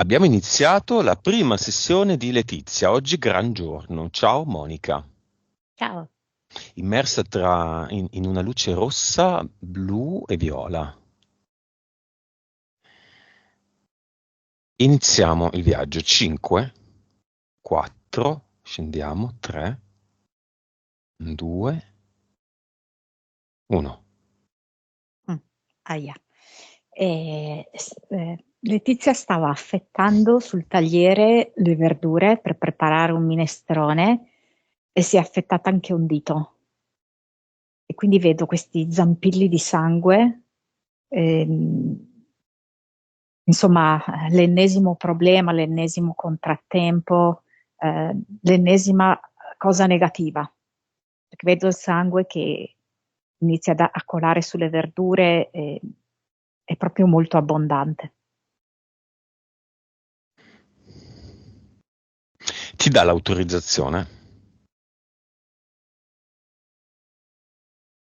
Abbiamo iniziato la prima sessione di Letizia, oggi gran giorno. Ciao Monica, Ciao. immersa in una luce rossa, blu e viola. Iniziamo il viaggio. 5, 4, scendiamo, 3, 2, 1. Mm, ahia. Letizia stava affettando sul tagliere le verdure per preparare un minestrone e si è affettata anche un dito. E quindi vedo questi zampilli di sangue. ehm, insomma, l'ennesimo problema, l'ennesimo contrattempo, l'ennesima cosa negativa. Perché vedo il sangue che inizia a colare sulle verdure e è proprio molto abbondante. Ti dà l'autorizzazione?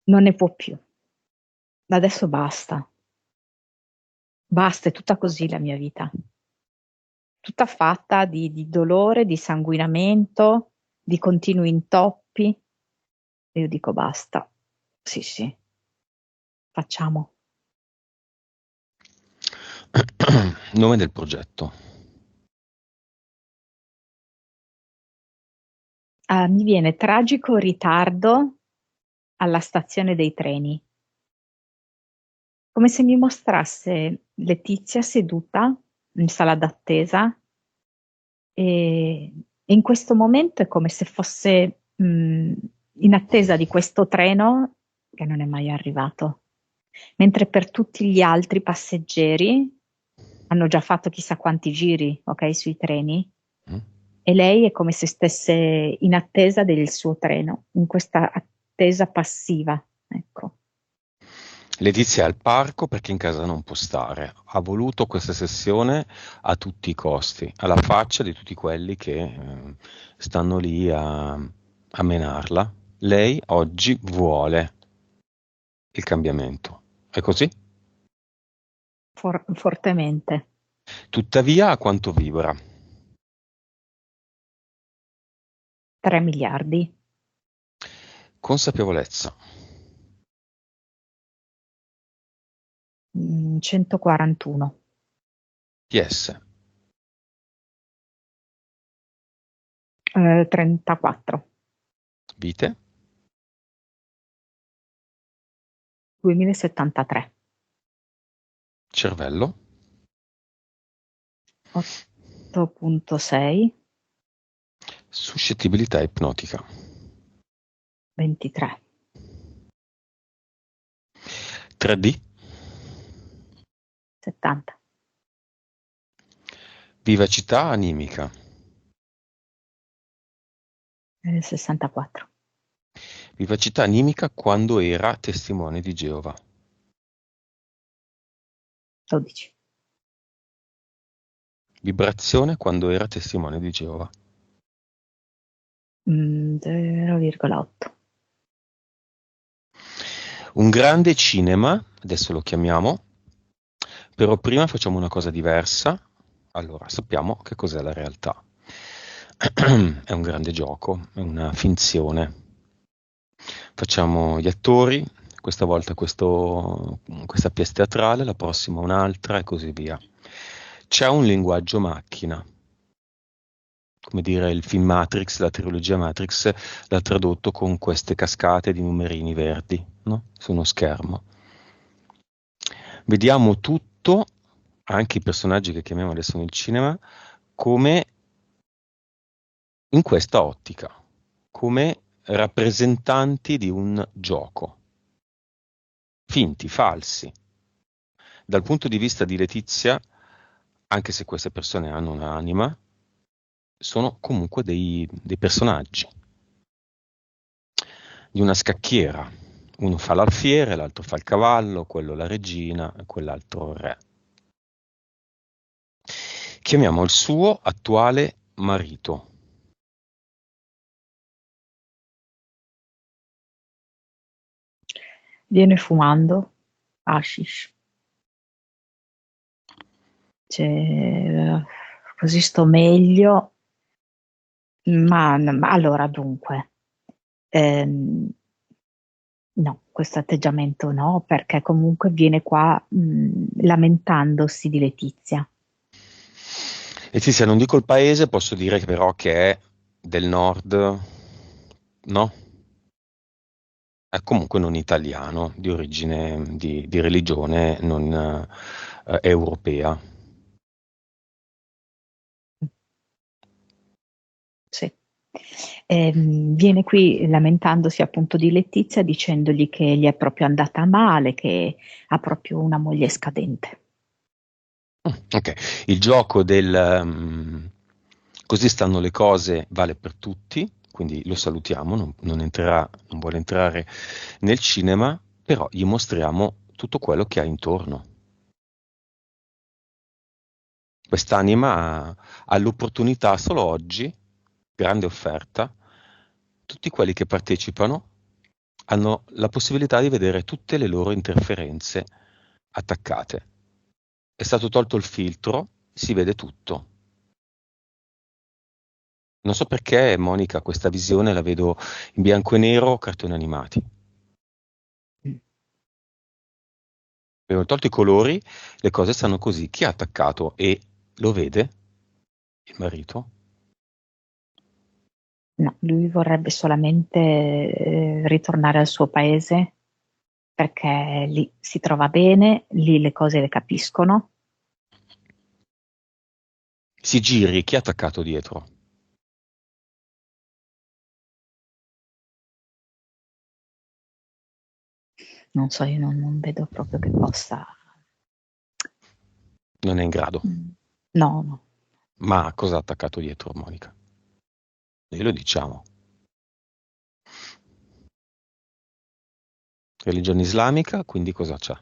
Non ne può più. Da adesso basta. Basta, è tutta così la mia vita. Tutta fatta di dolore, di sanguinamento, di continui intoppi. E io dico basta. Sì, sì, facciamo. Nome del progetto. Mi viene tragico ritardo alla stazione dei treni, come se mi mostrasse Letizia seduta in sala d'attesa e in questo momento è come se fosse in attesa di questo treno che non è mai arrivato, mentre per tutti gli altri passeggeri hanno già fatto chissà quanti giri, ok, sui treni, Mm? e lei è come se stesse in attesa del suo treno, in questa attesa passiva, ecco. Letizia è al parco perché in casa non può stare. Ha voluto questa sessione a tutti i costi, alla faccia di tutti quelli che stanno lì a menarla. Lei oggi vuole il cambiamento. È così? Fortemente. Tuttavia, a quanto vibra? 3 miliardi. Consapevolezza. 141. PS. 34. Vite. 2073. Cervello. 8.6. Suscettibilità ipnotica. 23. 3D. 70. Vivacità animica. 64. Vivacità animica quando era testimone di Geova. 12. Vibrazione quando era testimone di Geova. 0,8. Un grande cinema, adesso lo chiamiamo, però prima facciamo una cosa diversa. Allora, sappiamo che cos'è la realtà. È un grande gioco, è una finzione. Facciamo gli attori, questa volta questa pièce teatrale, la prossima un'altra e così via. C'è un linguaggio macchina, come dire il film Matrix, la trilogia Matrix l'ha tradotto con queste cascate di numerini verdi, no? Su uno schermo. Vediamo tutto, anche i personaggi che chiamiamo adesso nel cinema, come in questa ottica, come rappresentanti di un gioco. Finti, falsi. Dal punto di vista di Letizia, anche se queste persone hanno un'anima, sono comunque dei personaggi di una scacchiera. Uno fa l'alfiere, l'altro fa il cavallo, quello la regina e quell'altro il re. Chiamiamo il suo attuale marito. Viene fumando hashish. C'è così sto meglio. Ma allora dunque, ehm, no, questo atteggiamento no, perché comunque viene qua lamentandosi di Letizia. Letizia, non dico il paese, posso dire che però che è del nord, no? È comunque non italiano, di origine, di religione non europea. Sì. Viene qui lamentandosi appunto di Letizia, dicendogli che gli è proprio andata male, che ha proprio una moglie scadente. Ok, il gioco del così stanno le cose vale per tutti, quindi lo salutiamo, non vuole entrare nel cinema, però gli mostriamo tutto quello che ha intorno. Quest'anima ha l'opportunità solo oggi, grande offerta, tutti quelli che partecipano hanno la possibilità di vedere tutte le loro interferenze attaccate. È stato tolto il filtro, si vede tutto. Non so perché, Monica, questa visione la vedo in bianco e nero, cartoni animati. Abbiamo tolto i colori, le cose stanno così. Chi ha attaccato e lo vede? Il marito? No, lui vorrebbe solamente ritornare al suo paese perché lì si trova bene, lì le cose le capiscono. Si giri, chi ha attaccato dietro? Non so, io non vedo proprio che possa. Non è in grado. No, no. Ma cosa ha attaccato dietro, Monica? Noi lo diciamo. Religione islamica, quindi cosa c'è?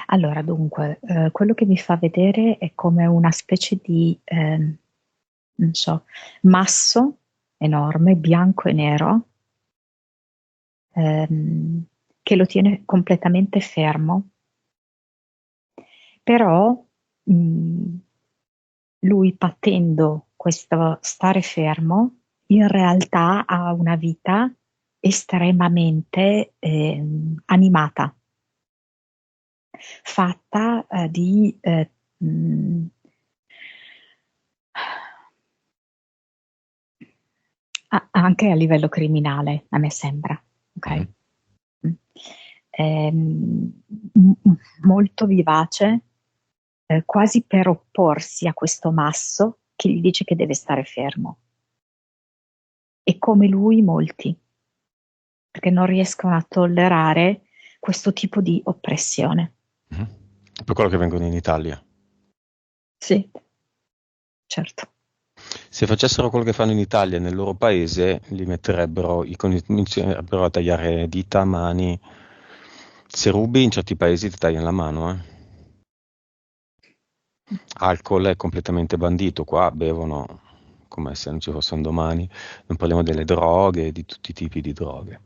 Allora, dunque, quello che mi fa vedere è come una specie di, non so, masso enorme, bianco e nero, ehm, che lo tiene completamente fermo, però mh, lui patendo questo stare fermo, in realtà ha una vita estremamente animata, fatta di anche a livello criminale, a me sembra, ok? Mhm. Mm. Molto vivace, quasi per opporsi a questo masso che gli dice che deve stare fermo. E come lui molti, perché non riescono a tollerare questo tipo di oppressione. Mhm. Per quello che vengono in Italia. Sì, certo. Se facessero quello che fanno in Italia nel loro paese, li metterebbero, inizierebbero a tagliare dita, mani. Se rubi in certi paesi ti tagliano la mano, eh. Alcol è completamente bandito, qua bevono come se non ci fosse un domani. Non parliamo delle droghe, di tutti i tipi di droghe.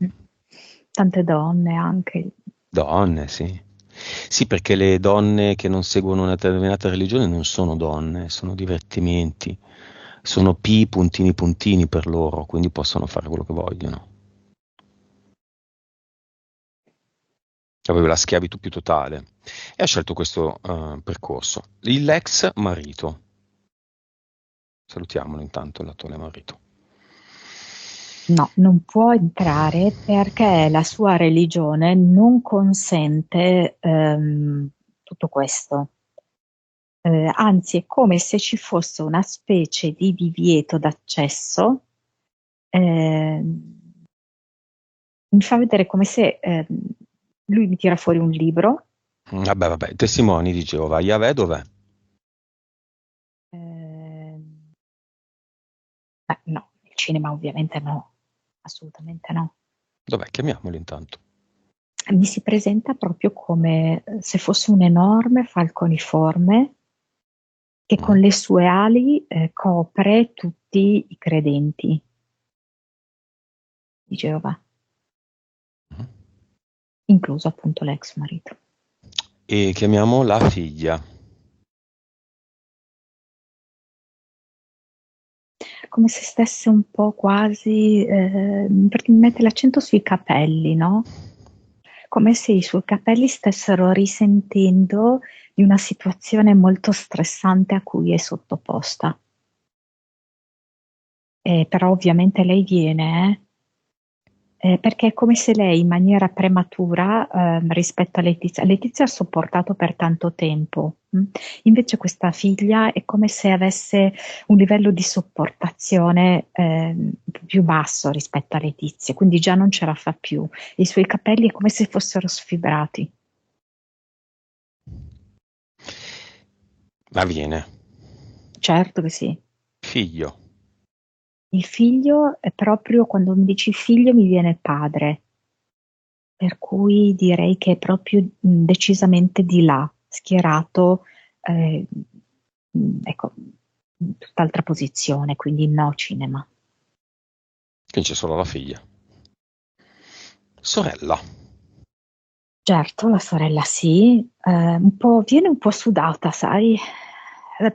Tante donne anche. Donne, sì. Sì, perché le donne che non seguono una determinata religione non sono donne, sono divertimenti. Sono P puntini puntini per loro, quindi possono fare quello che vogliono. Aveva la schiavitù più totale e ha scelto questo percorso. L'ex marito, salutiamolo intanto l'attuale marito. No, non può entrare perché la sua religione non consente tutto questo. Anzi, è come se ci fosse una specie di divieto d'accesso. Mi fa vedere come se lui mi tira fuori un libro. Vabbè, testimoni di Geova, Yahweh dov'è? ehm, no, il cinema ovviamente no, assolutamente no. Dov'è? Chiamiamolo intanto. Mi si presenta proprio come se fosse un enorme falconiforme che con Mm. le sue ali copre tutti i credenti di Geova, Mm. incluso appunto l'ex marito. E chiamiamo la figlia. come se stesse un po' quasi, perché mi mette l'accento sui capelli, no? Come se i suoi capelli stessero risentendo di una situazione molto stressante a cui è sottoposta. Però ovviamente lei viene, perché è come se lei in maniera prematura, rispetto a Letizia ha sopportato per tanto tempo, invece questa figlia è come se avesse un livello di sopportazione più basso rispetto a Letizia, quindi già non ce la fa più. I suoi capelli è come se fossero sfibrati. Ma viene. Certo che sì. Figlio. Il figlio è proprio, quando mi dici figlio mi viene padre, per cui direi che è proprio decisamente di là, schierato, eh, ecco, in tutt'altra posizione, quindi no cinema. Quindi c'è solo la figlia. Sorella. Certo, la sorella sì, viene un po' sudata, sai,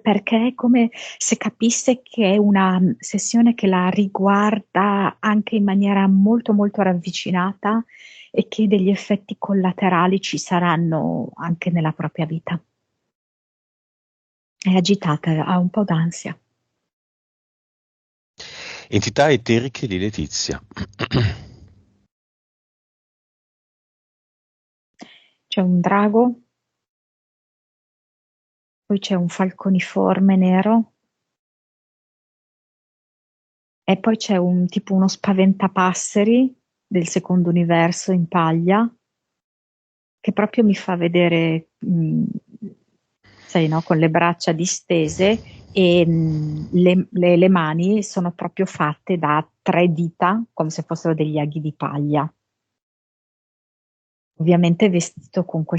perché è come se capisse che è una sessione che la riguarda anche in maniera molto molto ravvicinata e che degli effetti collaterali ci saranno anche nella propria vita. È agitata, ha un po' d'ansia. Entità eteriche di Letizia. C'è un drago, poi c'è un falconiforme nero e poi c'è un tipo uno spaventapasseri del secondo universo in paglia che proprio mi fa vedere, sai, no, con le braccia distese e le mani sono proprio fatte da tre dita, come se fossero degli aghi di paglia. Ovviamente vestito con con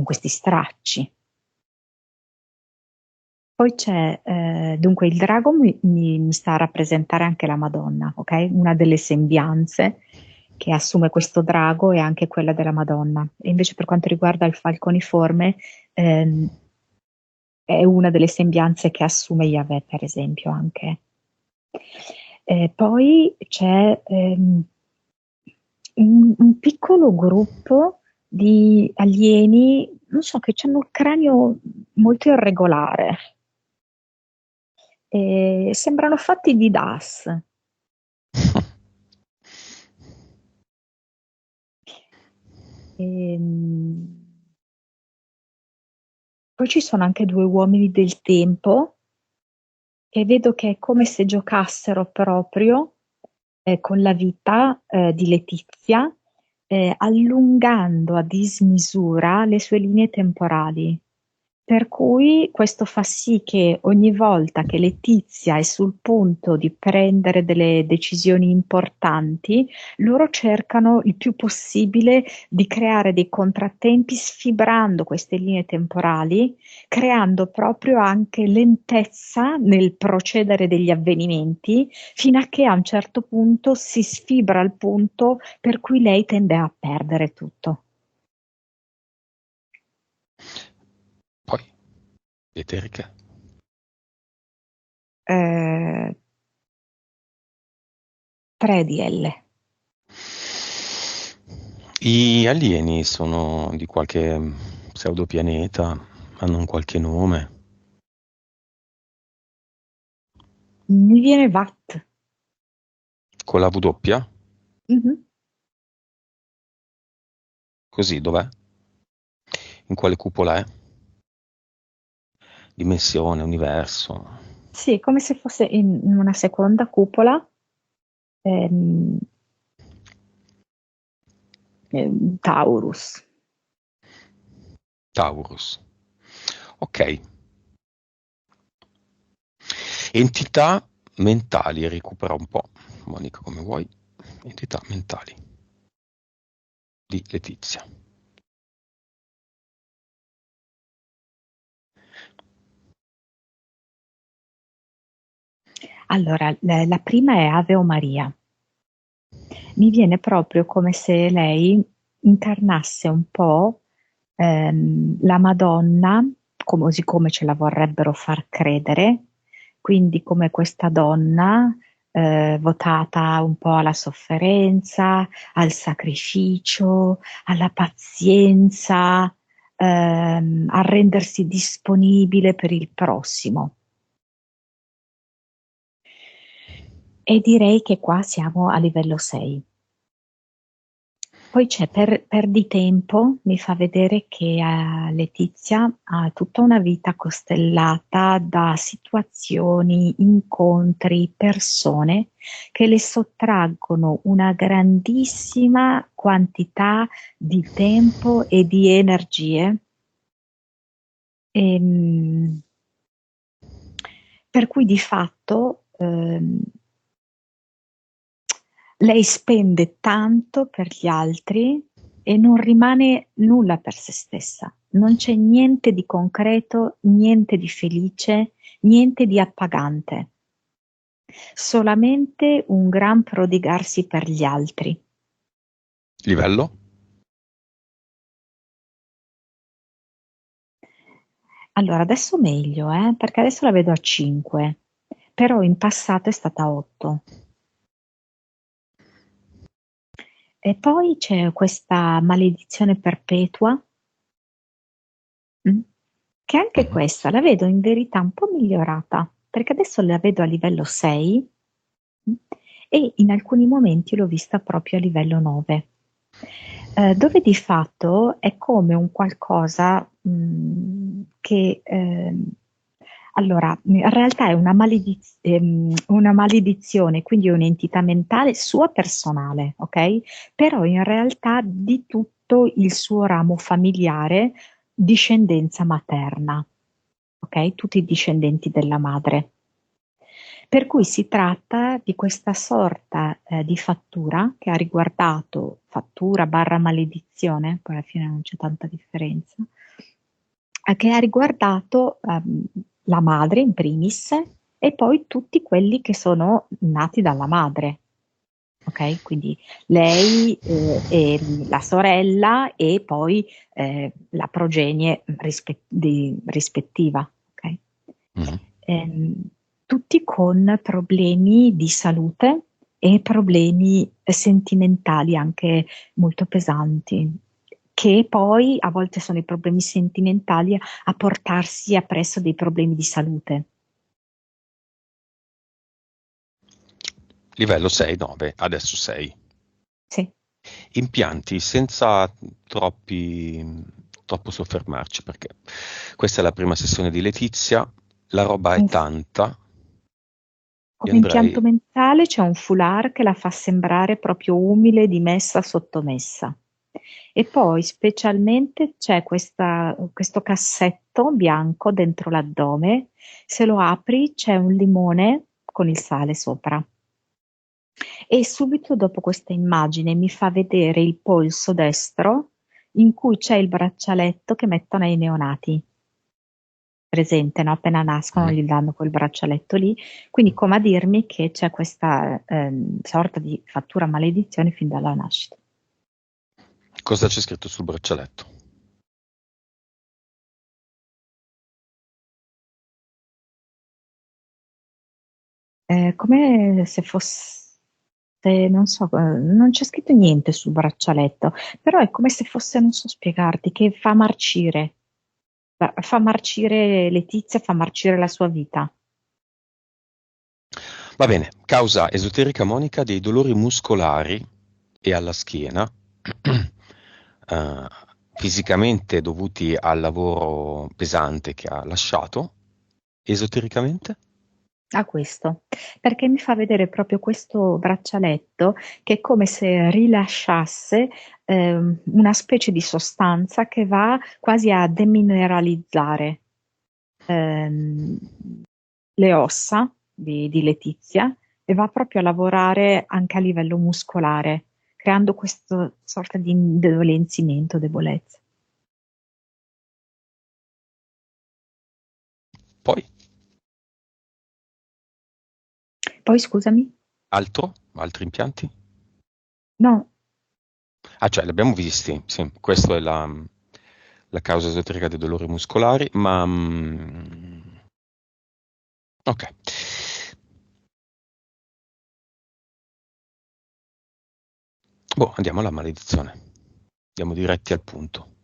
questi stracci. Poi c'è, dunque il drago mi sta a rappresentare anche la Madonna, ok? Una delle sembianze che assume questo drago è anche quella della Madonna. E invece per quanto riguarda il falconiforme, ehm, è una delle sembianze che assume Yahweh, per esempio, anche. Poi c'è un piccolo gruppo di alieni, non so, che hanno il cranio molto irregolare. Sembrano fatti di DAS. Ehm, Poi ci sono anche due uomini del tempo che vedo che è come se giocassero proprio con la vita di Letizia, allungando a dismisura le sue linee temporali. Per cui questo fa sì che ogni volta che Letizia è sul punto di prendere delle decisioni importanti, loro cercano il più possibile di creare dei contrattempi sfibrando queste linee temporali, creando proprio anche lentezza nel procedere degli avvenimenti, fino a che a un certo punto si sfibra al punto per cui lei tende a perdere tutto. Poi, eteriche. Eh, 3 di L. I alieni sono di qualche pseudopianeta, hanno un qualche nome. Mi viene Watt. Con la W? Mhm. Così, dov'è? In quale cupola è? Dimensione, universo. Sì, come se fosse in una seconda cupola, ehm, Taurus. Taurus. Ok. Entità mentali, recupera un po'. Monica, come vuoi. Entità mentali di Letizia. Allora, la prima è Ave o Maria. Mi viene proprio come se lei incarnasse un po' la Madonna, così come ce la vorrebbero far credere, quindi come questa donna votata un po' alla sofferenza, al sacrificio, alla pazienza, a rendersi disponibile per il prossimo. E direi che qua siamo a livello 6. Poi c'è perdi tempo, mi fa vedere che Letizia ha tutta una vita costellata da situazioni, incontri, persone che le sottraggono una grandissima quantità di tempo e di energie. Per cui di fatto lei spende tanto per gli altri e non rimane nulla per se stessa. Non c'è niente di concreto, niente di felice, niente di appagante. Solamente un gran prodigarsi per gli altri. Livello? Allora, adesso meglio, perché adesso la vedo a 5, però in passato è stata a 8. E poi c'è questa maledizione perpetua, che anche questa la vedo in verità un po' migliorata, perché adesso la vedo a livello 6 e in alcuni momenti l'ho vista proprio a livello 9, dove di fatto è come un qualcosa che allora, in realtà è una maledizione, quindi è un'entità mentale sua personale, ok? Però in realtà di tutto il suo ramo familiare, discendenza materna, ok? Tutti i discendenti della madre. Per cui si tratta di questa sorta di fattura che ha riguardato fattura barra maledizione, poi alla fine non c'è tanta differenza, che ha riguardato la madre in primis e poi tutti quelli che sono nati dalla madre. Ok, quindi lei e la sorella e poi la progenie rispettiva. Okay? Tutti con problemi di salute e problemi sentimentali anche molto pesanti, che poi a volte sono i problemi sentimentali a portarsi appresso dei problemi di salute. Livello 6, 9, adesso 6. Sì. Impianti senza troppo soffermarci, perché questa è la prima sessione di Letizia, la roba è tanta. Come impianto mentale c'è un foulard che la fa sembrare proprio umile, dimessa, sottomessa. E poi specialmente c'è questo cassetto bianco dentro l'addome, se lo apri c'è un limone con il sale sopra. E subito dopo questa immagine mi fa vedere il polso destro in cui c'è il braccialetto che mettono ai neonati. Presente, no? Appena nascono gli danno quel braccialetto lì, quindi come a dirmi che c'è questa sorta di fattura maledizione fin dalla nascita. Cosa c'è scritto sul braccialetto? Come se fosse, non so, non c'è scritto niente sul braccialetto, però è come se fosse, non so spiegarti, che fa marcire Letizia, fa marcire la sua vita. Va bene, causa esoterica monica dei dolori muscolari e alla schiena, fisicamente dovuti al lavoro pesante che ha lasciato, esotericamente? A questo, perché mi fa vedere proprio questo braccialetto che è come se rilasciasse una specie di sostanza che va quasi a demineralizzare ehm, le ossa di Letizia e va proprio a lavorare anche a livello muscolare, creando questa sorta di indolenzimento, debolezza. Poi, Poi scusami? altro? Altri impianti? No, Ah, cioè, li abbiamo visti, sì, questa è la causa esoterica dei dolori muscolari, ma Ok. Boh, andiamo alla maledizione. Andiamo diretti al punto.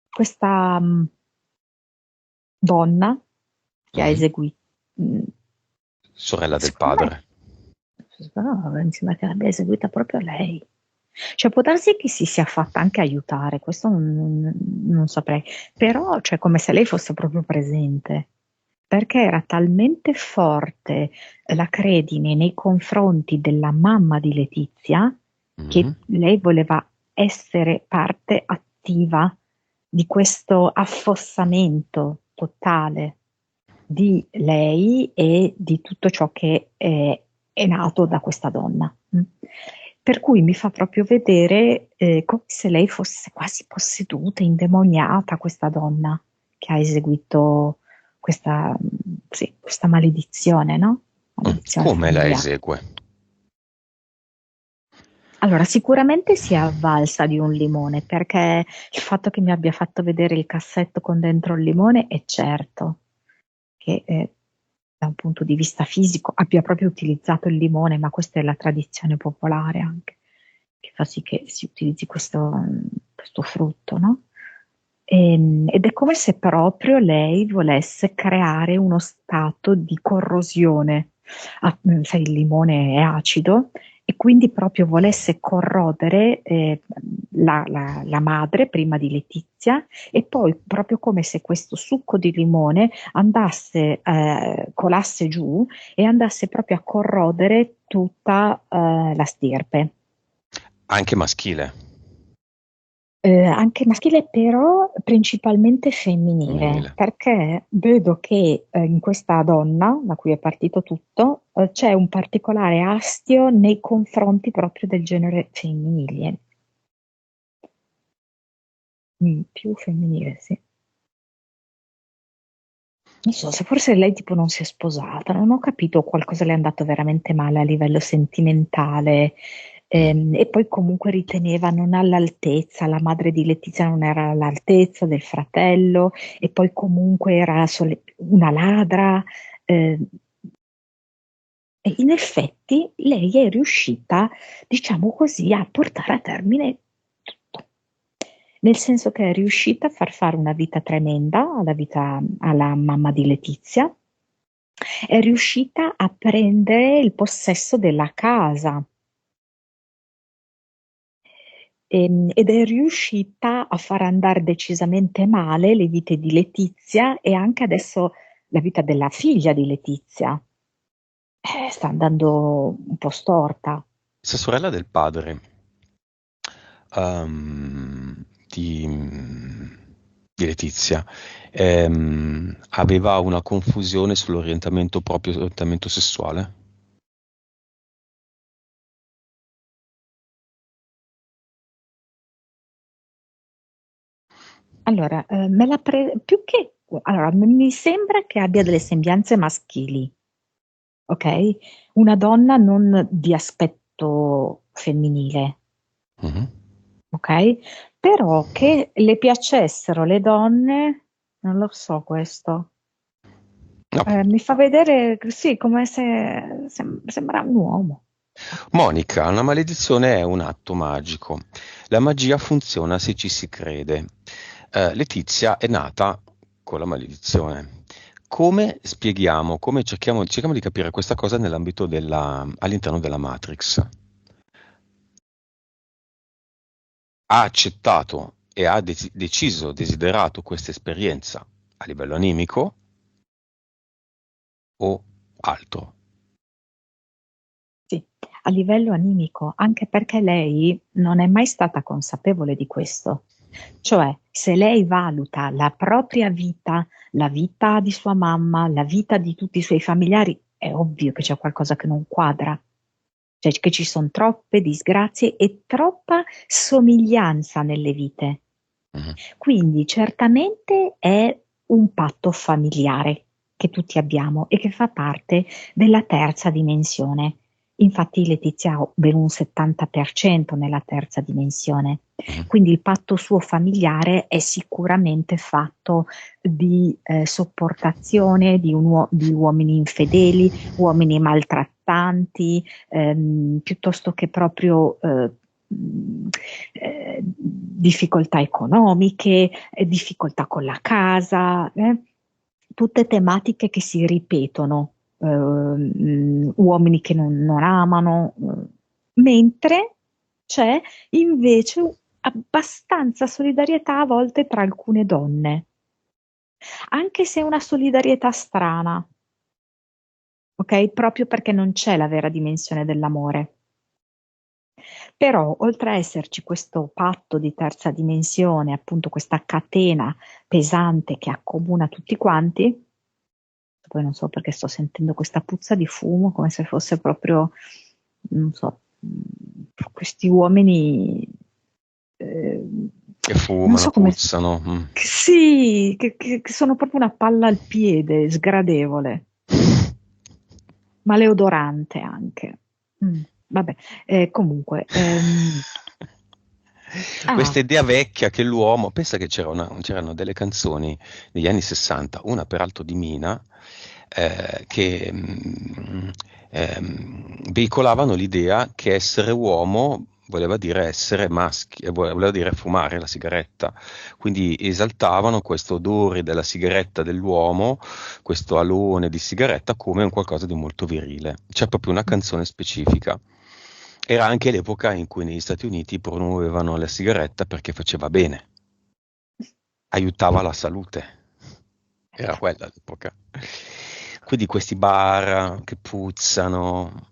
Questa donna che ha Mhm. eseguito, Sorella del secondo padre. me, no, mi sembra che l'abbia eseguita proprio lei. Cioè, può darsi che si sia fatta anche aiutare, questo non saprei, però, cioè, come se lei fosse proprio presente, perché era talmente forte la credine nei confronti della mamma di Letizia che Mhm. lei voleva essere parte attiva di questo affossamento totale di lei e di tutto ciò che è nato da questa donna. Per cui mi fa proprio vedere come se lei fosse quasi posseduta, indemoniata, questa donna che ha eseguito questa, sì, questa maledizione, no? Maledizione Come la familiare. esegue? Allora, sicuramente si è avvalsa di un limone, perché il fatto che mi abbia fatto vedere il cassetto con dentro il limone è certo che da un punto di vista fisico abbia proprio utilizzato il limone, ma questa è la tradizione popolare anche, che fa sì che si utilizzi questo frutto, no? Ed è come se proprio lei volesse creare uno stato di corrosione. Sai, il limone è acido e quindi proprio volesse corrodere la madre prima di Letizia e poi proprio come se questo succo di limone andasse, colasse giù e andasse proprio a corrodere tutta la stirpe. Anche maschile. Anche maschile, però principalmente femminile, Femminile. perché vedo che in questa donna, da cui è partito tutto, c'è un particolare astio nei confronti proprio del genere femminile. Più femminile, sì. Non so, se forse lei tipo non si è sposata, non ho capito, qualcosa le è andato veramente male a livello sentimentale, Mm. e poi comunque riteneva non all'altezza, la madre di Letizia non era all'altezza del fratello e poi comunque era una ladra. eh, e in effetti lei è riuscita, diciamo così, a portare a termine tutto. Nel senso che è riuscita a far fare una vita tremenda alla mamma di Letizia, è riuscita a prendere il possesso della casa, ed è riuscita a far andare decisamente male le vite di Letizia e anche adesso la vita della figlia di Letizia. Sta andando un po' storta. Questa sorella del padre ehm, di, di Letizia aveva una confusione sull'orientamento proprio, orientamento sessuale. Allora, più che allora, mi sembra che abbia delle sembianze maschili, ok? Una donna non di aspetto femminile, Mhm. ok? Però che le piacessero le donne, non lo so questo. No. Mi fa vedere, sì, come se sembra un uomo. Monica, una maledizione è un atto magico. La magia funziona se ci si crede. Letizia è nata con la maledizione. Come spieghiamo, come cerchiamo di capire questa cosa all'interno della Matrix? Ha accettato e ha deciso, desiderato questa esperienza a livello animico o altro? Sì, a livello animico, anche perché lei non è mai stata consapevole di questo. Cioè, se lei valuta la propria vita, la vita di sua mamma, la vita di tutti i suoi familiari, è ovvio che c'è qualcosa che non quadra. Cioè, che ci sono troppe disgrazie e troppa somiglianza nelle vite. Mhm. Quindi certamente è un patto familiare che tutti abbiamo e che fa parte della terza dimensione. Infatti Letizia ha ben un 70% nella terza dimensione, Mhm. quindi il patto suo familiare è sicuramente fatto di sopportazione, di uomini infedeli, uomini maltrattanti, piuttosto che proprio difficoltà economiche, difficoltà con la casa, tutte tematiche che si ripetono, uomini che non amano, mentre c'è invece abbastanza solidarietà a volte tra alcune donne, anche se è una solidarietà strana, ok? Proprio perché non c'è la vera dimensione dell'amore. Però, oltre a esserci questo patto di terza dimensione, appunto questa catena pesante che accomuna tutti quanti, poi non so perché sto sentendo questa puzza di fumo, come se fosse proprio, non so, questi uomini, eh, Che non fumano, so come, puzzano. sì, che sono proprio una palla al piede, sgradevole, maleodorante anche. Vabbè, comunque, Questa ah, idea vecchia che l'uomo, pensa che c'erano delle canzoni negli anni 60, una peraltro di Mina, che veicolavano l'idea che essere uomo voleva dire essere maschi, voleva dire fumare la sigaretta, quindi esaltavano questo odore della sigaretta dell'uomo, questo alone di sigaretta come un qualcosa di molto virile. C'è proprio una canzone specifica. Era anche l'epoca in cui negli Stati Uniti promuovevano la sigaretta perché faceva bene, aiutava la salute. Era quella l'epoca. Quindi questi bar che puzzano,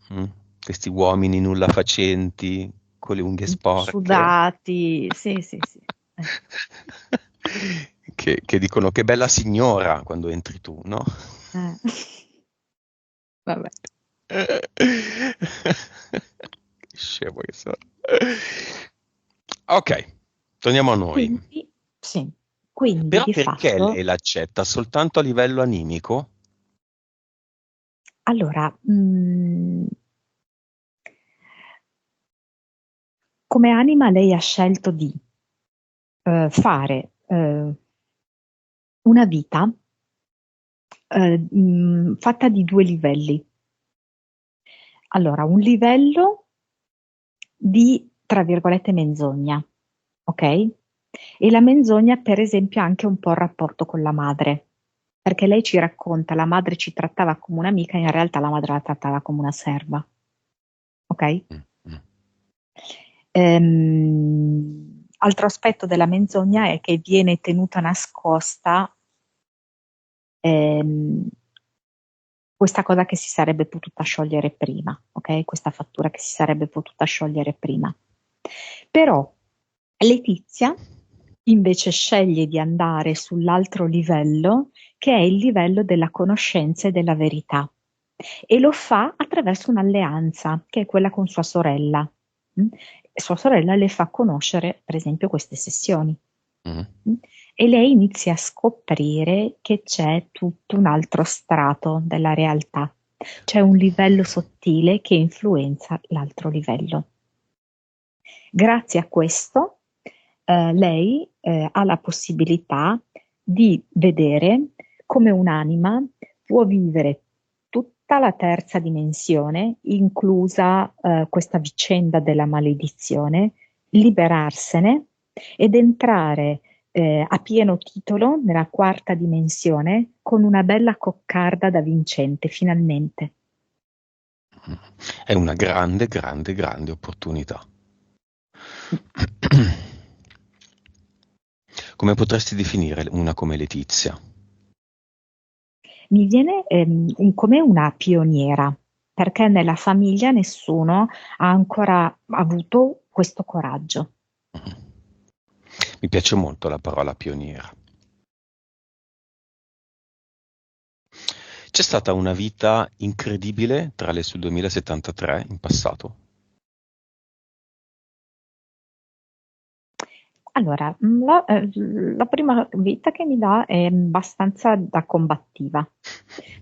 questi uomini nulla facenti con le unghie sporche, sudati, sì, sì, sì. che dicono che bella signora quando entri tu, no? Eh. Vabbè. Che scemo che sono. Ok, torniamo a noi. Quindi, sì, quindi Però di perché lei fatto, l'accetta? Soltanto a livello animico? allora, come anima lei ha scelto di fare una vita fatta di due livelli. Allora, un livello di, tra virgolette, menzogna, ok? E la menzogna, per esempio, ha anche un po' il rapporto con la madre, perché lei ci racconta, la madre ci trattava come un'amica, in realtà la madre la trattava come una serva, ok? Mm, mm. Altro aspetto della menzogna è che viene tenuta nascosta ehm, questa cosa che si sarebbe potuta sciogliere prima, ok? Questa fattura che si sarebbe potuta sciogliere prima. Però Letizia invece sceglie di andare sull'altro livello, che è il livello della conoscenza e della verità. E lo fa attraverso un'alleanza, che è quella con sua sorella. Mm? Sua sorella le fa conoscere, per esempio, queste sessioni. Mm. Mm? E lei inizia a scoprire che c'è tutto un altro strato della realtà. C'è un livello sottile che influenza l'altro livello. Grazie a questo, lei ha la possibilità di vedere come un'anima può vivere tutta la terza dimensione, inclusa questa vicenda della maledizione, liberarsene ed entrare a pieno titolo nella quarta dimensione con una bella coccarda da vincente, finalmente. È una grande, grande, grande opportunità. Come potresti definire una come Letizia? Mi viene come una pioniera, perché nella famiglia nessuno ha ancora avuto questo coraggio. Mi piace molto la parola pioniera. C'è stata una vita incredibile tra le sue 2073 in passato? Allora, la prima vita che mi dà è abbastanza da combattiva.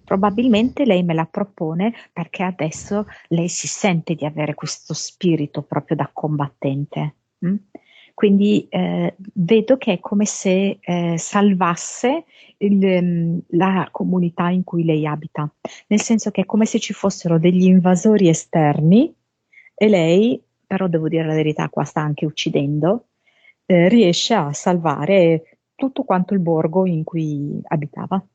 Probabilmente lei me la propone perché adesso lei si sente di avere questo spirito proprio da combattente. Mm? Quindi vedo che è come se salvasse la comunità in cui lei abita, nel senso che è come se ci fossero degli invasori esterni e lei, però devo dire la verità, qua sta anche uccidendo, riesce a salvare tutto quanto il borgo in cui abitava.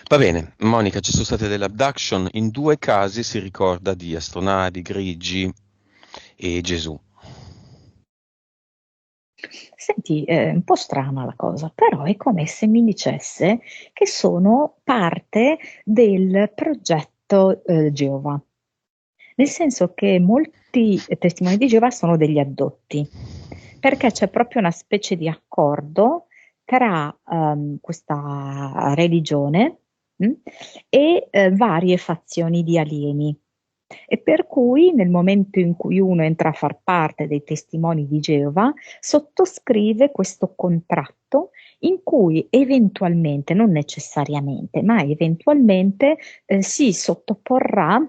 Va bene, Monica, ci sono state delle abduction, in 2 casi si ricorda di astronavi, grigi e Gesù. Senti, è un po' strana la cosa, però è come se mi dicesse che sono parte del progetto Geova, nel senso che molti testimoni di Geova sono degli addotti, perché c'è proprio una specie di accordo tra questa religione e varie fazioni di alieni. E per cui nel momento in cui uno entra a far parte dei testimoni di Geova, sottoscrive questo contratto in cui eventualmente, non necessariamente, ma eventualmente si sottoporrà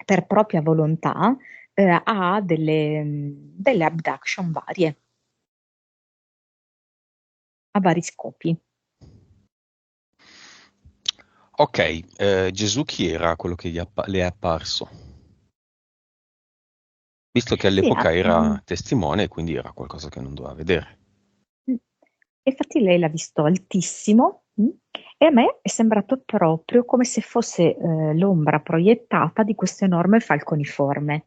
per propria volontà a delle abduction varie, a vari scopi. Ok, Gesù chi era quello che le è apparso? Visto che Sì, all'epoca era testimone, quindi era qualcosa che non doveva vedere. mm. Infatti lei l'ha visto altissimo, e a me è sembrato proprio come se fosse l'ombra proiettata di questo enorme falconiforme,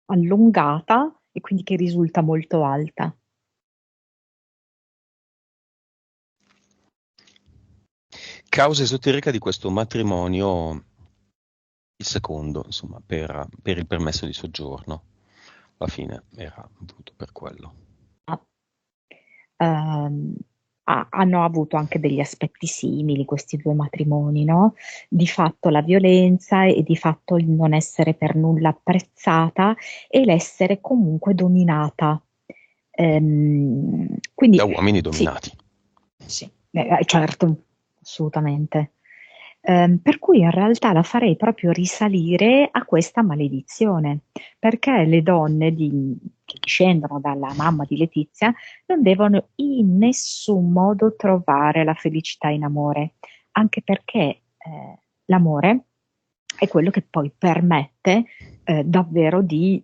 allungata e quindi che risulta molto alta. Causa esoterica di questo matrimonio, il secondo, insomma, per il permesso di soggiorno. Alla fine era voluto per quello. ehm, hanno avuto anche degli aspetti simili questi due matrimoni, no? Di fatto la violenza e di fatto il non essere per nulla apprezzata e l'essere comunque dominata. Da Quindi uomini sì, dominati. sì, certo, assolutamente. Per cui in realtà la farei proprio risalire a questa maledizione, perché le donne che discendono dalla mamma di Letizia non devono in nessun modo trovare la felicità in amore, anche perché l'amore è quello che poi permette davvero di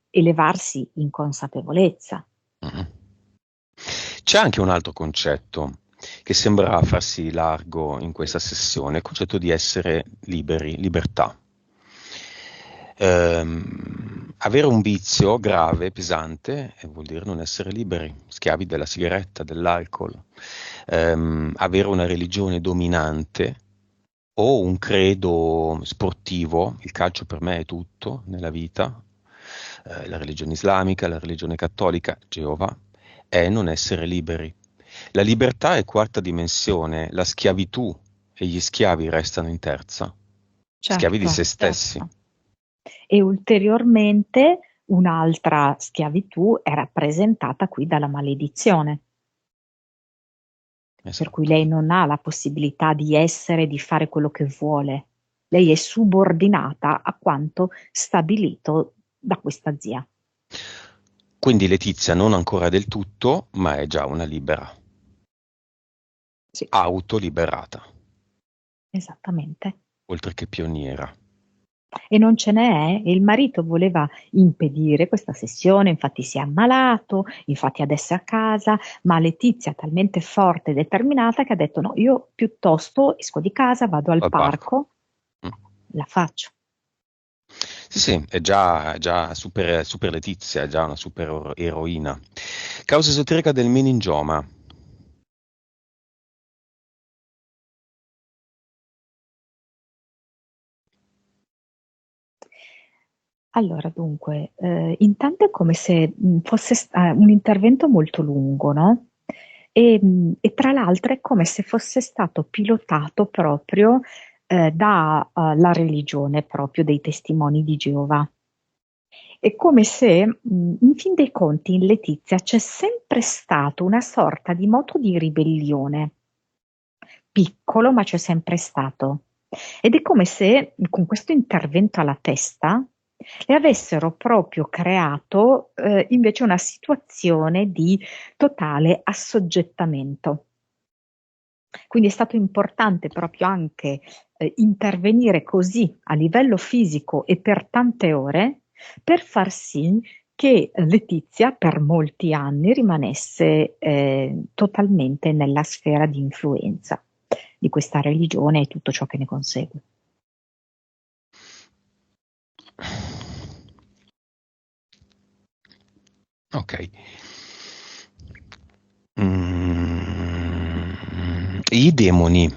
elevarsi in consapevolezza. Mhm. C'è anche un altro concetto che sembra farsi largo in questa sessione, il concetto di essere liberi, libertà. Avere un vizio grave, pesante, vuol dire non essere liberi, schiavi della sigaretta, dell'alcol. Avere una religione dominante o un credo sportivo, il calcio per me è tutto nella vita, la religione islamica, la religione cattolica, Geova, è non essere liberi. La libertà è quarta dimensione, la schiavitù e gli schiavi restano in terza, schiavi di Certo, se stessi. certo. E ulteriormente un'altra schiavitù è rappresentata qui dalla maledizione, per cui Esatto. lei non ha la possibilità di essere, di fare quello che vuole. Lei è subordinata a quanto stabilito da questa zia. Quindi Letizia non ancora del tutto, ma è già una libera, Sì, autoliberata, esattamente. oltre che pioniera. E non ce n'è, e il marito voleva impedire questa sessione, infatti si è ammalato, infatti adesso è a casa, ma Letizia è talmente forte e determinata che ha detto no, io piuttosto esco di casa, vado al Al parco. parco, Mm. la faccio. Sì, sì, è già super, super Letizia, è già una super eroina. Causa esoterica del meningioma. Allora, dunque, intanto è come se fosse un intervento molto lungo, no? E tra l'altro è come se fosse stato pilotato proprio dalla religione proprio dei testimoni di Geova. È come se, in fin dei conti, in Letizia c'è sempre stato una sorta di moto di ribellione, piccolo, ma c'è sempre stato. Ed è come se con questo intervento alla testa le avessero proprio creato invece una situazione di totale assoggettamento. Quindi è stato importante proprio anche intervenire così a livello fisico e per tante ore per far sì che Letizia per molti anni rimanesse totalmente nella sfera di influenza di questa religione e tutto ciò che ne consegue. Ok. I demoni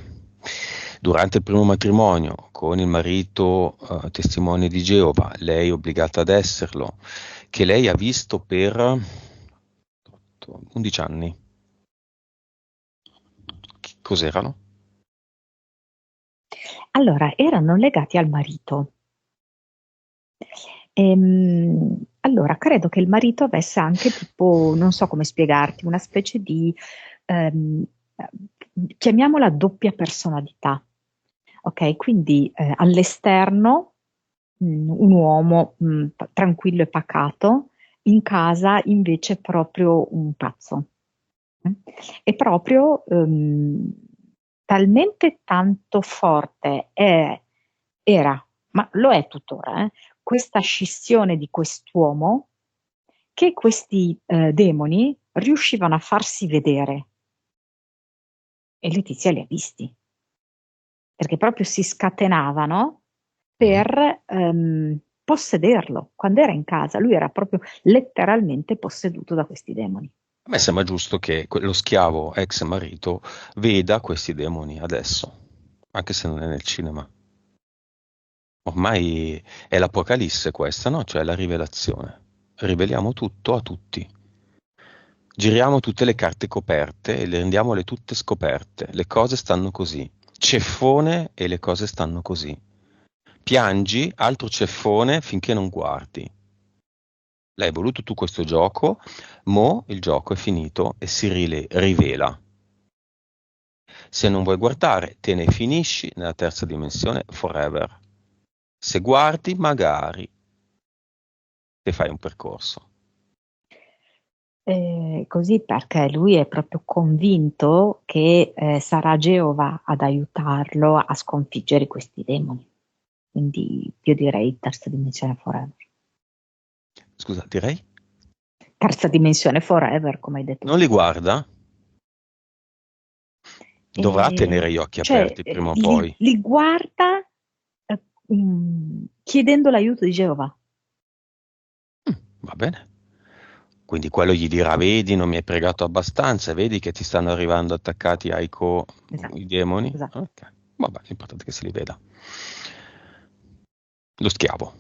durante il primo matrimonio con il marito testimone di Geova, lei obbligata ad esserlo, che lei ha visto per 11 anni. Cos'erano? Allora, erano legati al marito. Allora, credo che il marito avesse anche tipo, non so come spiegarti, una specie di, ehm, chiamiamola doppia personalità. Ok, quindi all'esterno un uomo tranquillo e pacato, in casa invece proprio un pazzo. È proprio talmente tanto forte era, ma lo è tuttora, questa scissione di quest'uomo che questi demoni riuscivano a farsi vedere e Letizia li ha visti, perché proprio si scatenavano per possederlo. Quando era in casa, lui era proprio letteralmente posseduto da questi demoni. A me sembra giusto che lo schiavo ex marito veda questi demoni adesso, anche se non è nel cinema. Ormai è l'Apocalisse questa, no? Cioè la rivelazione. Riveliamo tutto a tutti. Giriamo tutte le carte coperte e le rendiamole tutte scoperte. Le cose stanno così. Ceffone e le cose stanno così. Piangi, altro ceffone finché non guardi. L'hai voluto tu questo gioco, mo il gioco è finito e si rivela. Se non vuoi guardare, te ne finisci nella terza dimensione forever. Se guardi, magari te fai un percorso. Così perché lui è proprio convinto che sarà Geova ad aiutarlo a sconfiggere questi demoni. Quindi io direi terza dimensione forever. Scusa, direi? Terza dimensione forever, come hai detto Non tu. li guarda? Dovrà E, tenere gli occhi cioè, aperti prima o li, poi. li guarda chiedendo l'aiuto di Geova. Va bene. Quindi quello gli dirà, vedi, non mi hai pregato abbastanza, vedi che ti stanno arrivando attaccati Esatto, i demoni? esatto. Ok, vabbè, l'importante è che se li veda. Lo schiavo.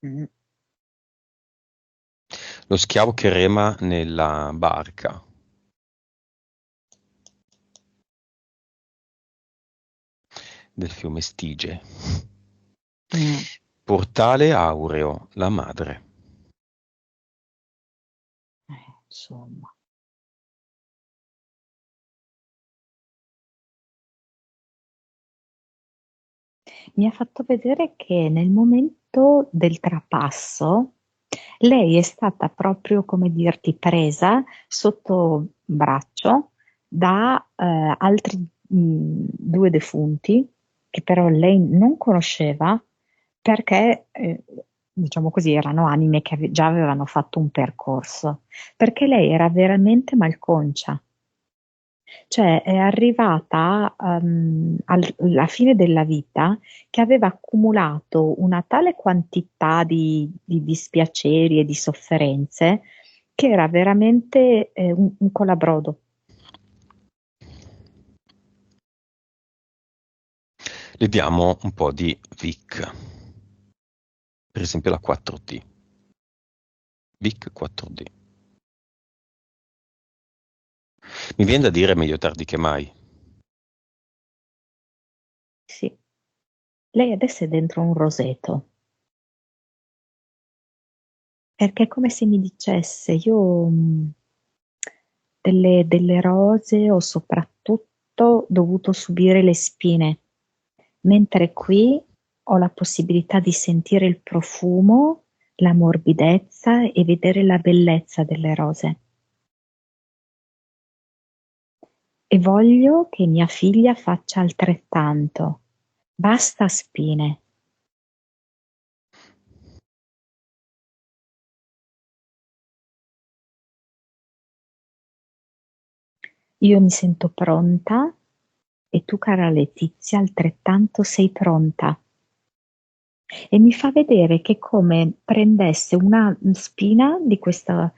Mm. Lo schiavo che rema nella barca. Del fiume Stige. Mm. Portale aureo, la madre. Insomma. Mi ha fatto vedere che nel momento del trapasso lei è stata proprio, come dirti, presa sotto braccio da altri due defunti che però lei non conosceva perché, diciamo così, erano anime che già avevano fatto un percorso, perché lei era veramente malconcia. Cioè è arrivata alla fine della vita che aveva accumulato una tale quantità di dispiaceri e di sofferenze che era veramente un colabrodo. Le diamo un po' di Vic. Per esempio la 4D. Vic 4D. Mi viene da dire meglio tardi che mai. Sì. Lei adesso è dentro un roseto. perché è come se mi dicesse, io delle rose ho soprattutto dovuto subire le spine, mentre qui ho la possibilità di sentire il profumo, la morbidezza e vedere la bellezza delle rose. E voglio che mia figlia faccia altrettanto. Basta spine. Io mi sento pronta e tu, cara Letizia, altrettanto sei pronta. E mi fa vedere che come prendesse una spina di questa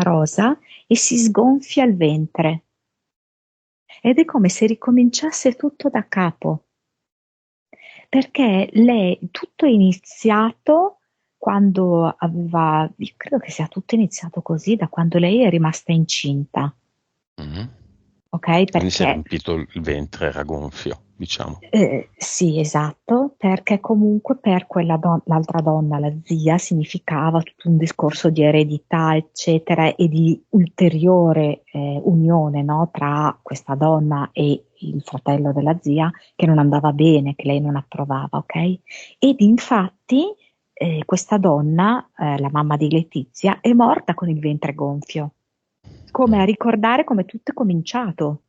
rosa e si sgonfia il ventre. Ed è come se ricominciasse tutto da capo, perché lei, tutto è iniziato quando aveva, io credo che sia tutto iniziato così, da quando lei è rimasta incinta, Mhm. ok? Quindi si è Perché riempito il ventre, era gonfio, diciamo. sì, esatto, perché comunque per l'altra donna, la zia, significava tutto un discorso di eredità, eccetera, e di ulteriore unione, no, tra questa donna e il fratello della zia, che non andava bene, che lei non approvava, ok? Ed infatti questa donna, la mamma di Letizia, è morta con il ventre gonfio, come a Mm. ricordare come tutto è cominciato.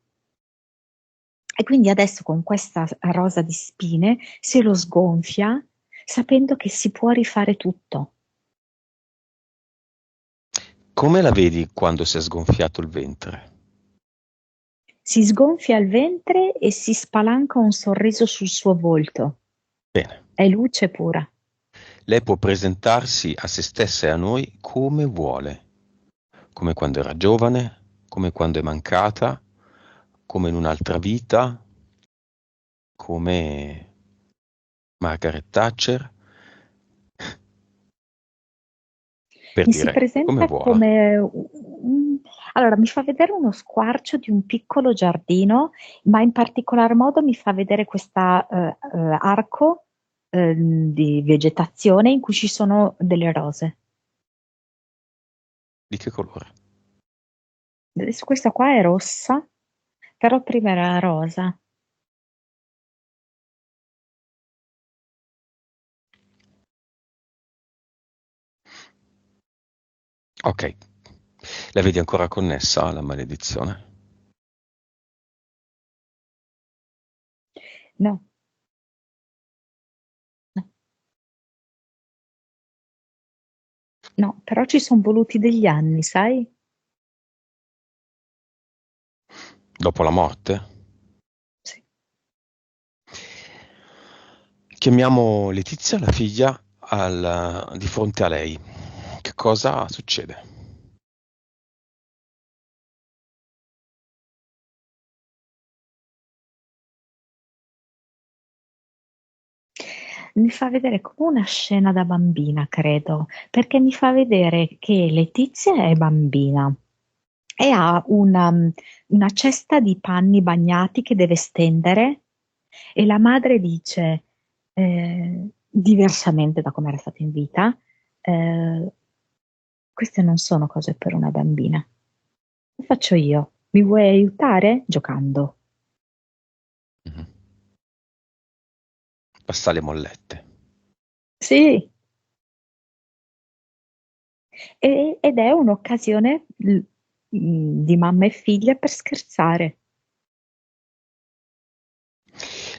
E quindi adesso con questa rosa di spine se lo sgonfia sapendo che si può rifare tutto. Come la vedi quando si è sgonfiato il ventre? Si sgonfia il ventre e si spalanca un sorriso sul suo volto. Bene. È luce pura. Lei può presentarsi a se stessa e a noi come vuole, come quando era giovane, come quando è mancata, come in un'altra vita, come Margaret Thatcher, per Mi si dire, come presenta vuole. come allora, mi fa vedere uno squarcio di un piccolo giardino, ma in particolar modo mi fa vedere questa arco di vegetazione in cui ci sono delle rose. Di che colore? Adesso questa qua è rossa, però prima era rosa. Ok. La vedi ancora connessa alla maledizione? No, no, no, però ci sono voluti degli anni, sai? Dopo la morte? Sì. Chiamiamo Letizia, la figlia, di fronte a lei. Che cosa succede? Mi fa vedere come una scena da bambina, credo, perché mi fa vedere che Letizia è bambina e ha una cesta di panni bagnati che deve stendere e la madre dice, diversamente da come era stata in vita, eh, queste non sono cose per una bambina. Lo faccio io. Mi vuoi aiutare? Giocando. Mhm. Passa le mollette. Sì, ed è un'occasione di mamma e figlia per scherzare.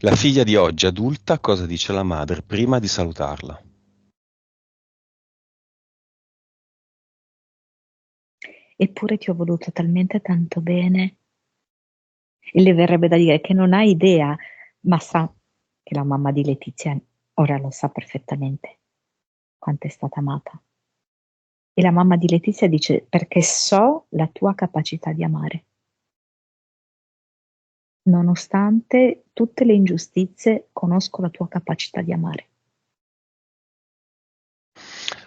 La figlia di oggi, adulta, cosa dice la madre prima di salutarla? Eppure ti ho voluto talmente tanto bene. E le verrebbe da dire che non ha idea, ma sa che la mamma di Letizia ora lo sa perfettamente quanto è stata amata. E la mamma di Letizia dice perché so la tua capacità di amare. Nonostante tutte le ingiustizie, conosco la tua capacità di amare.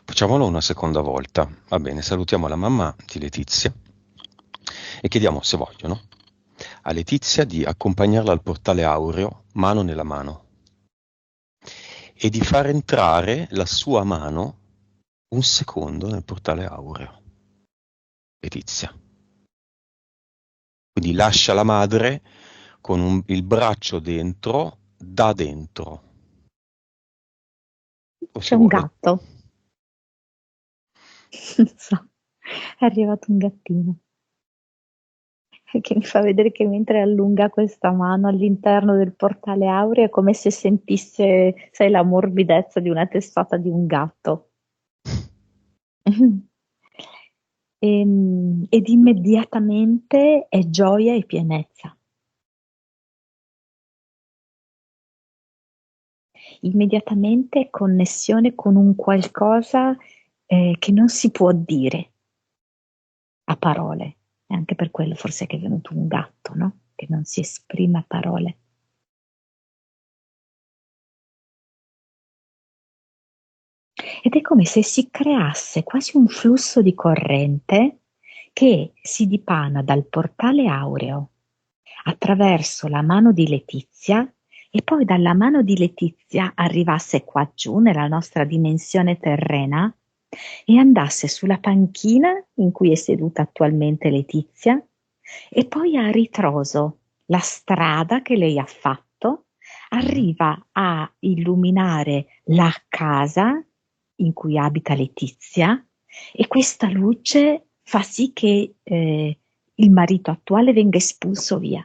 Facciamolo una seconda volta. Va bene, salutiamo la mamma di Letizia e chiediamo, se vogliono, a Letizia di accompagnarla al portale aureo, mano nella mano, e di far entrare la sua mano un secondo nel portale aureo. Letizia. Quindi lascia la madre con il braccio dentro, da dentro. O C'è se un vuole. gatto. Non so, è arrivato un gattino che mi fa vedere che mentre allunga questa mano all'interno del portale aureo è come se sentisse, sai, la morbidezza di una testata di un gatto. Ed immediatamente è gioia e pienezza. Immediatamente connessione con un qualcosa che non si può dire a parole. E anche per quello forse che è venuto un gatto, no? Che non si esprime a parole. Ed è come se si creasse quasi un flusso di corrente che si dipana dal portale aureo attraverso la mano di Letizia e poi dalla mano di Letizia arrivasse qua giù nella nostra dimensione terrena e andasse sulla panchina in cui è seduta attualmente Letizia e poi a ritroso la strada che lei ha fatto arriva a illuminare la casa in cui abita Letizia e questa luce fa sì che il marito attuale venga espulso via.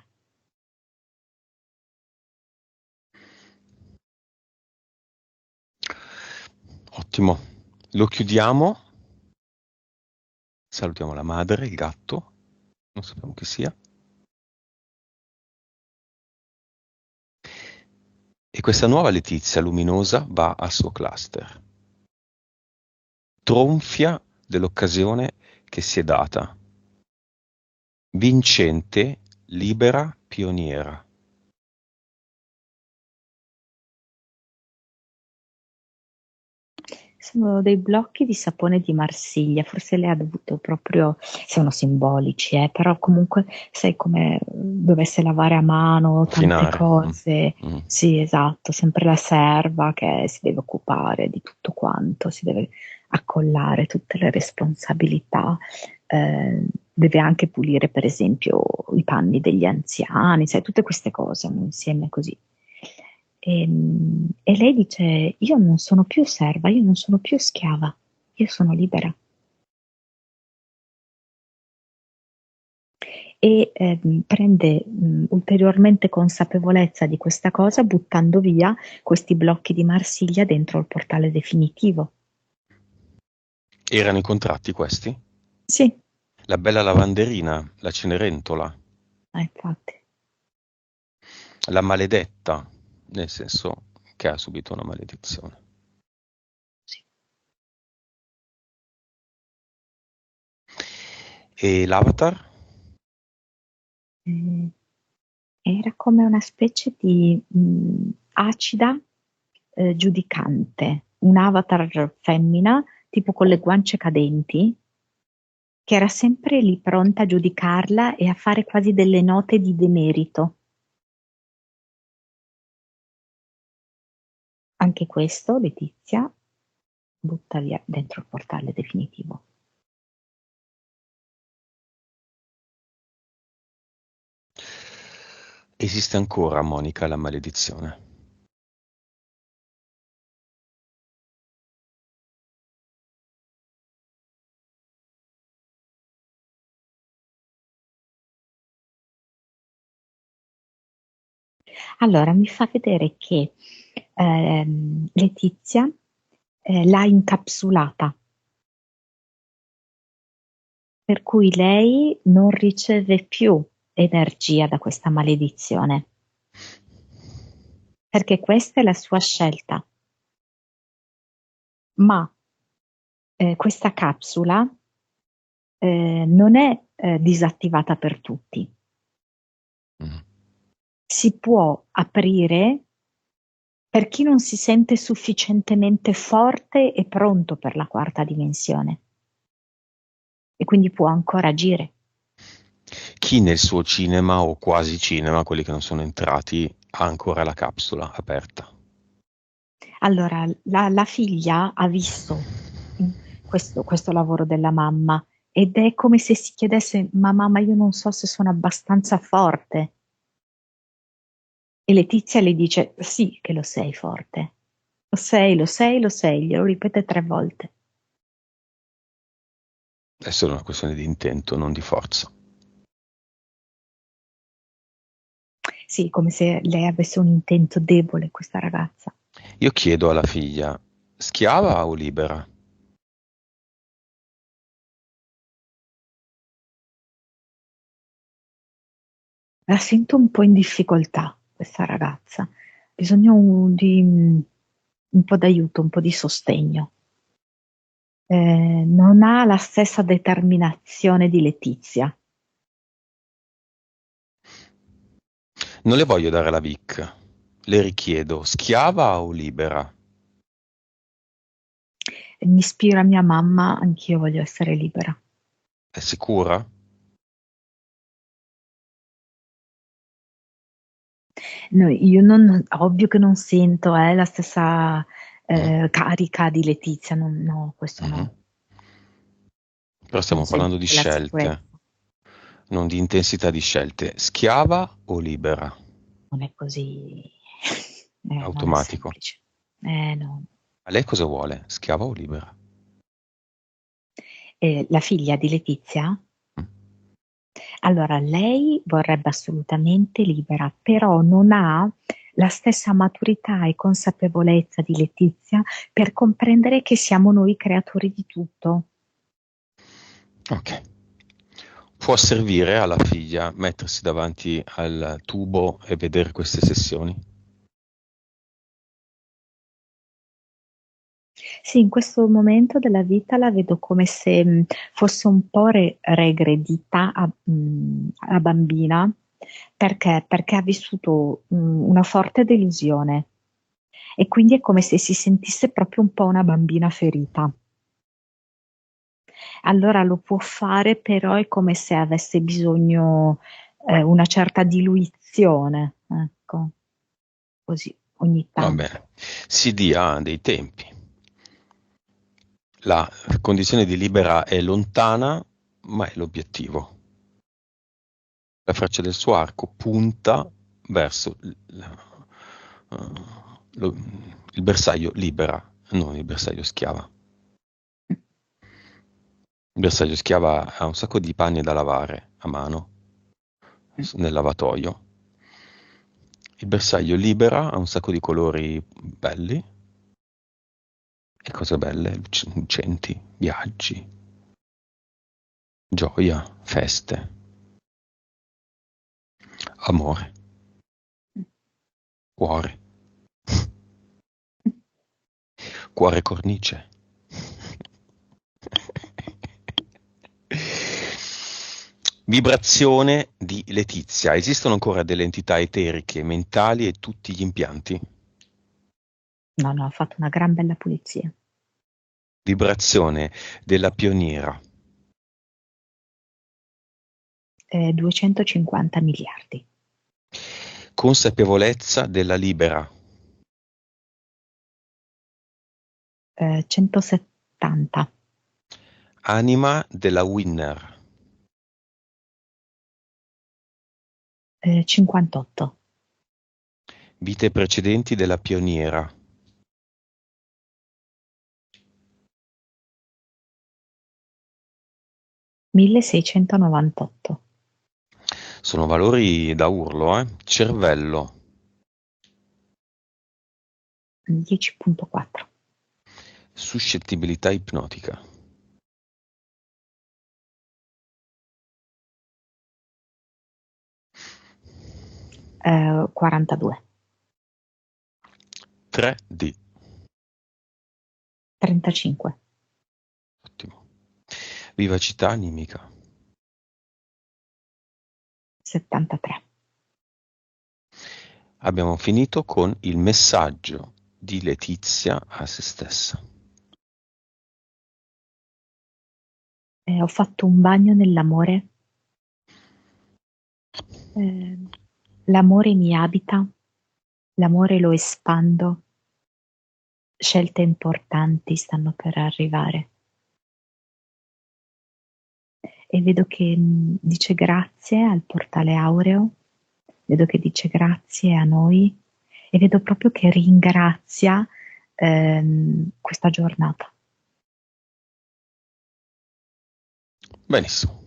Ottimo. Lo chiudiamo. Salutiamo la madre, il gatto. Non sappiamo chi sia. E questa nuova Letizia luminosa va al suo cluster. Tronfia dell'occasione che si è data. Vincente, libera, pioniera. Sono dei blocchi di sapone di Marsiglia, forse lei ha dovuto proprio, sono simbolici, però comunque sai come dovesse lavare a mano tante Finare. cose. Mm. Sì, esatto, sempre la serva che si deve occupare di tutto quanto, si deve accollare tutte le responsabilità, deve anche pulire per esempio i panni degli anziani, sai, tutte queste cose insieme così. E lei dice: Io non sono più serva, io non sono più schiava, io sono libera. E prende ulteriormente consapevolezza di questa cosa buttando via questi blocchi di Marsiglia dentro il portale definitivo. Erano i contratti questi? Sì, La bella lavanderina, la Cenerentola, infatti. la maledetta, nel senso che ha subito una maledizione. Sì. E l'avatar? Eh, Era come una specie di acida giudicante, un avatar femmina, tipo con le guance cadenti, che era sempre lì pronta a giudicarla e a fare quasi delle note di demerito. Anche questo, Letizia butta via dentro il portale definitivo. Esiste ancora, Monica, la maledizione? Allora, mi fa vedere che Letizia l'ha incapsulata, per cui lei non riceve più energia da questa maledizione, perché questa è la sua scelta. Ma questa capsula non è disattivata per tutti. Mm. Si può aprire per chi non si sente sufficientemente forte e pronto per la quarta dimensione e quindi può ancora agire. Chi nel suo cinema o quasi cinema, quelli che non sono entrati, ha ancora la capsula aperta? Allora, la figlia ha visto questo lavoro della mamma ed è come se si chiedesse, ma mamma, io non so se sono abbastanza forte. E Letizia le dice, sì che lo sei forte. Lo sei, lo sei, lo sei, glielo ripete 3 volte. È solo una questione di intento, non di forza. Sì, come se lei avesse un intento debole, questa ragazza. Io chiedo alla figlia, schiava o libera? La sento un po' in difficoltà, questa ragazza. Ha bisogno di un po' d'aiuto, un po' di sostegno. Non ha la stessa determinazione di Letizia. Non le voglio dare la Vic. Le richiedo, schiava o libera? Mi ispira mia mamma, anch'io voglio essere libera. È sicura? No, io non, ovvio che non sento la stessa Mm, carica di Letizia, no, questo mhm. no, Però non stiamo sento parlando di quella sicurezza. scelte, non di intensità di scelte. Schiava o libera? Non è così, non è Automatico. semplice. No. A lei cosa vuole? Schiava o libera? La figlia di Letizia? Mm. Allora, lei vorrebbe assolutamente libera, però non ha la stessa maturità e consapevolezza di Letizia per comprendere che siamo noi creatori di tutto. Ok. Può servire alla figlia mettersi davanti al tubo e vedere queste sessioni? Sì, in questo momento della vita la vedo come se fosse un po' regredita a bambina, perché ha vissuto una forte delusione e quindi è come se si sentisse proprio un po' una bambina ferita. Allora lo può fare, però è come se avesse bisogno una certa diluizione, ecco, così ogni Va bene. tanto. Si dia dei tempi. La condizione di libera è lontana, ma è l'obiettivo. La freccia del suo arco punta verso lo- il bersaglio libera, non il bersaglio schiava. Il bersaglio schiava ha un sacco di panni da lavare a mano nel lavatoio. Il bersaglio libera ha un sacco di colori belli e cose belle, lucenti, viaggi, gioia, feste, amore, cuore, cuore cornice. Vibrazione di Letizia. Esistono ancora delle entità eteriche, mentali e tutti gli impianti? No, no, ha fatto una gran bella pulizia. Vibrazione della pioniera. 250 miliardi. Consapevolezza della libera. 170. Anima della winner. 58. Vite precedenti della pioniera. 1698. Sono valori da urlo, eh? Cervello. 10,4. Suscettibilità ipnotica. 42. 3D. 35. Ottimo. Vivacità animica. 73. Abbiamo finito con il messaggio di Letizia a se stessa. Ho fatto un bagno nell'amore. L'amore mi abita, l'amore lo espando. Scelte importanti stanno per arrivare. e vedo che dice grazie al portale aureo, vedo che dice grazie a noi e vedo proprio che ringrazia questa giornata. Benissimo.